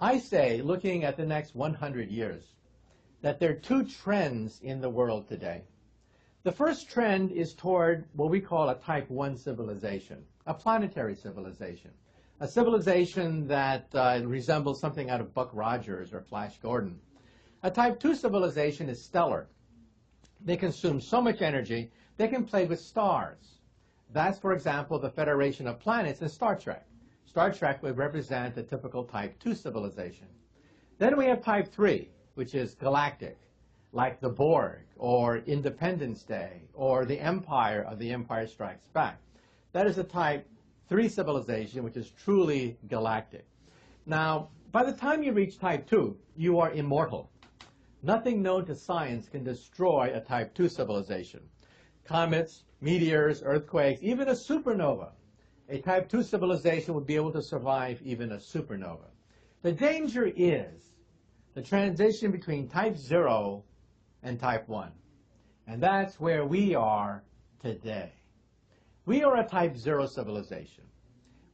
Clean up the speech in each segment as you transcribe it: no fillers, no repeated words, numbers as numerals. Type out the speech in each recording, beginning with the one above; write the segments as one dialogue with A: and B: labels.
A: I say, looking at the next 100 years, that there are two trends in the world today. The first trend is toward what we call a type 1 civilization, a planetary civilization, a civilization that resembles something out of Buck Rogers or Flash Gordon. A type 2 civilization is stellar. They consume so much energy, they can play with stars. That's, for example, the Federation of Planets in Star Trek. Star Trek would represent a typical type 2 civilization. Then we have type 3, which is galactic, like the Borg, or Independence Day, or the Empire of The Empire Strikes Back. That is a type 3 civilization, which is truly galactic. Now, by the time you reach type 2, you are immortal. Nothing known to science can destroy a type 2 civilization. Comets, meteors, earthquakes, even a supernova. A type 2 civilization would be able to survive even a supernova. The danger is the transition between type 0 and type 1. And that's where we are today. We are a type 0 civilization.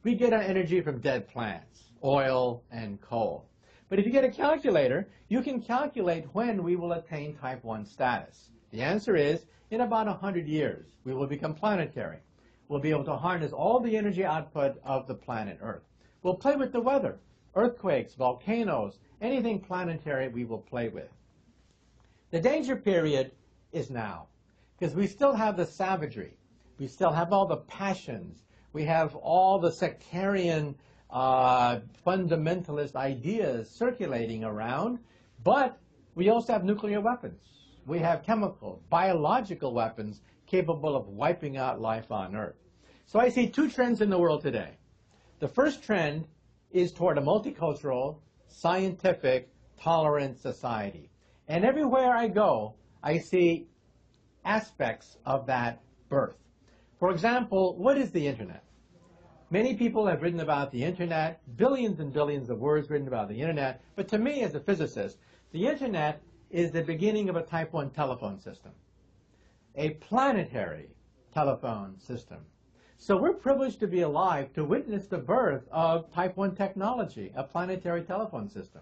A: We get our energy from dead plants, oil, and coal. But if you get a calculator, you can calculate when we will attain type 1 status. The answer is, in about 100 years, we will become planetary. We'll be able to harness all the energy output of the planet Earth. We'll play with the weather, earthquakes, volcanoes, anything planetary we will play with. The danger period is now, because we still have the savagery. We still have all the passions. We have all the sectarian fundamentalist ideas circulating around, but we also have nuclear weapons. We have chemical, biological weapons capable of wiping out life on Earth. So I see two trends in the world today. The first trend is toward a multicultural, scientific, tolerant society. And everywhere I go, I see aspects of that birth. For example, what is the Internet? Many people have written about the Internet, billions and billions of words written about the Internet, but to me as a physicist, the Internet is the beginning of a type 1 telephone system, a planetary telephone system. So we're privileged to be alive to witness the birth of type 1 technology, a planetary telephone system.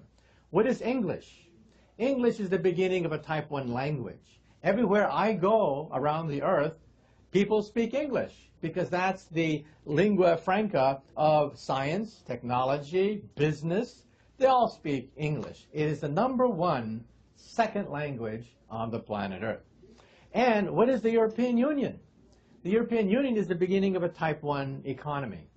A: What is English? English is the beginning of a type 1 language. Everywhere I go around the earth, people speak English because that's the lingua franca of science, technology, business. They all speak English. It is the #1 second language on the planet Earth. And what is the European Union? The European Union is the beginning of a type 1 economy.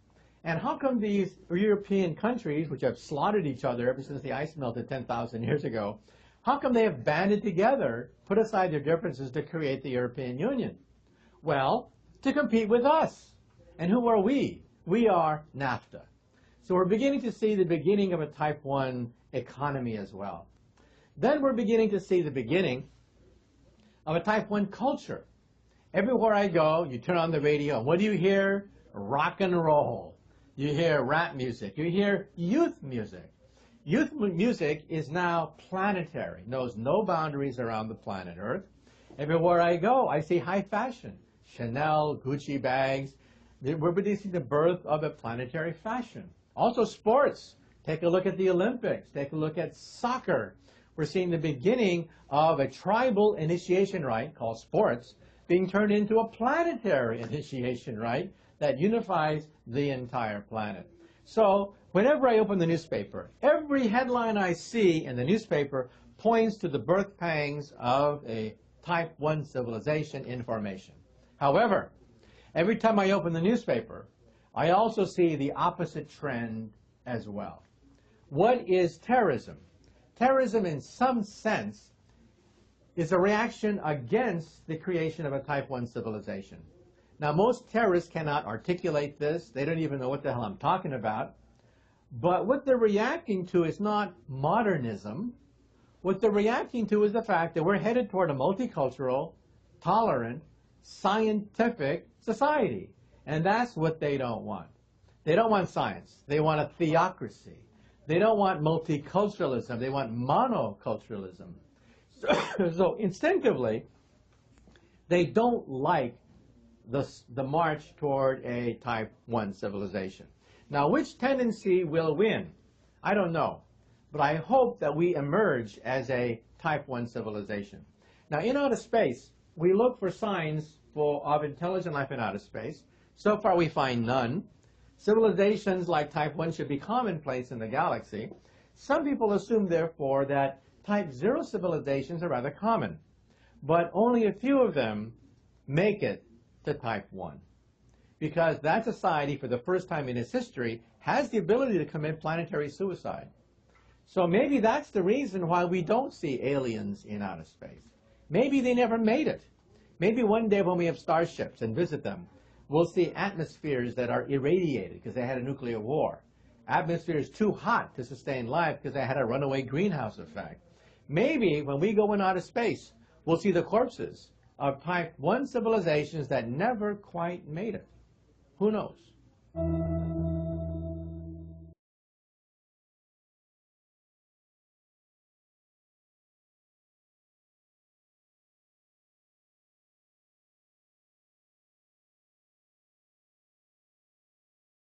A: And how come these European countries, which have slaughtered each other ever since the ice melted 10,000 years ago, how come they have banded together, put aside their differences to create the European Union? Well, to compete with us. And who are we? We are NAFTA. So we're beginning to see the beginning of a type 1 economy as well. Then we're beginning to see the beginning of a type 1 culture. Everywhere I go, you turn on the radio, and what do you hear? Rock and roll. You hear rap music. You hear youth music. Youth music is now planetary, knows no boundaries around the planet Earth. Everywhere I go, I see high fashion. Chanel, Gucci bags. We're witnessing the birth of a planetary fashion. Also sports. Take a look at the Olympics. Take a look at soccer. We're seeing the beginning of a tribal initiation rite called sports being turned into a planetary initiation rite that unifies the entire planet. So whenever I open the newspaper, every headline I see in the newspaper points to the birth pangs of a type 1 civilization in formation. However, every time I open the newspaper, I also see the opposite trend as well. What is terrorism? Terrorism, in some sense, is a reaction against the creation of a type 1 civilization. Now, most terrorists cannot articulate this. They don't even know what the hell I'm talking about. But what they're reacting to is not modernism. What they're reacting to is the fact that we're headed toward a multicultural, tolerant, scientific society. And that's what they don't want. They don't want science. They want a theocracy. They don't want multiculturalism. They want monoculturalism. So instinctively, they don't like the march toward a type 1 civilization. Now, which tendency will win? I don't know. but I hope that we emerge as a type 1 civilization. Now, in outer space, we look for signs of intelligent life in outer space. So far, we find none. Civilizations like type 1 should be commonplace in the galaxy. Some people assume, therefore, that type 0 civilizations are rather common, but only a few of them make it to type 1, because that society, for the first time in its history, has the ability to commit planetary suicide. So maybe that's the reason why we don't see aliens in outer space. Maybe they never made it. Maybe one day when we have starships and visit them, we'll see atmospheres that are irradiated because they had a nuclear war. Atmospheres too hot to sustain life because they had a runaway greenhouse effect. Maybe when we go in outer space, we'll see the corpses of type 1 civilizations that never quite made it. Who knows?